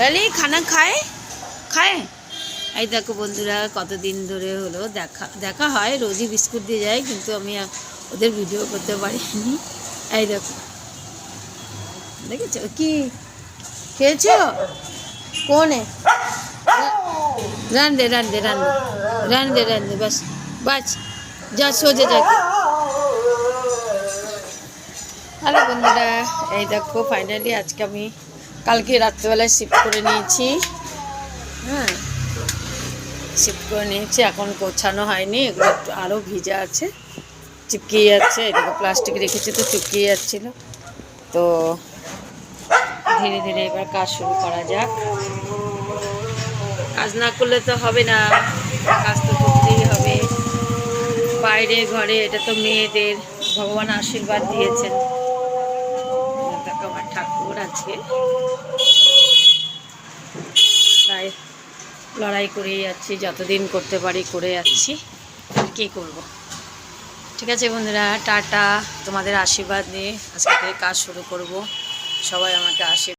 अरे खाना खाए खाए এই দেখো বন্ধুরা কতদিন ধরে হলো দেখা হয় রোজই বিস্কুট দিয়ে যায় কিন্তু আমি ওদের ভিডিও করতে পারিনি। এই দেখো দেখেছো কি খেয়েছো কোনে রান দে রান দে রান দে রান দে রান দে बस बस जा सोजे जा। হ্যালো বন্ধুরা এই দেখো ফাইনালি আজকে আমি কালকে রাত্রেবেলায় শিফট করে নিয়েছি। হ্যাঁ শিফট করে নিয়েছি, এখন গোছানো হয়নি, এগুলো আরও ভিজা আছে, চিপকে যাচ্ছে। এটাকে প্লাস্টিক রেখেছি তো চিপকে যাচ্ছিল। তো ধীরে ধীরে এবার কাজ শুরু করা যাক। কাজ না করলে তো হবে না, কাজ তো করতেই হবে। বাইরে ঘরে এটা তো মেয়েদের, ভগবান আশীর্বাদ দিয়েছেন। আমার ঠাকুর আছে তাই লড়াই করেই যাচ্ছি, যতদিন করতে পারি করে যাচ্ছি, কী করব। ঠিক আছে বন্ধুরা, টাটা। তোমাদের আশীর্বাদ নিয়ে আজকে থেকে কাজ শুরু করব। সবাই আমাকে আশীর্বাদ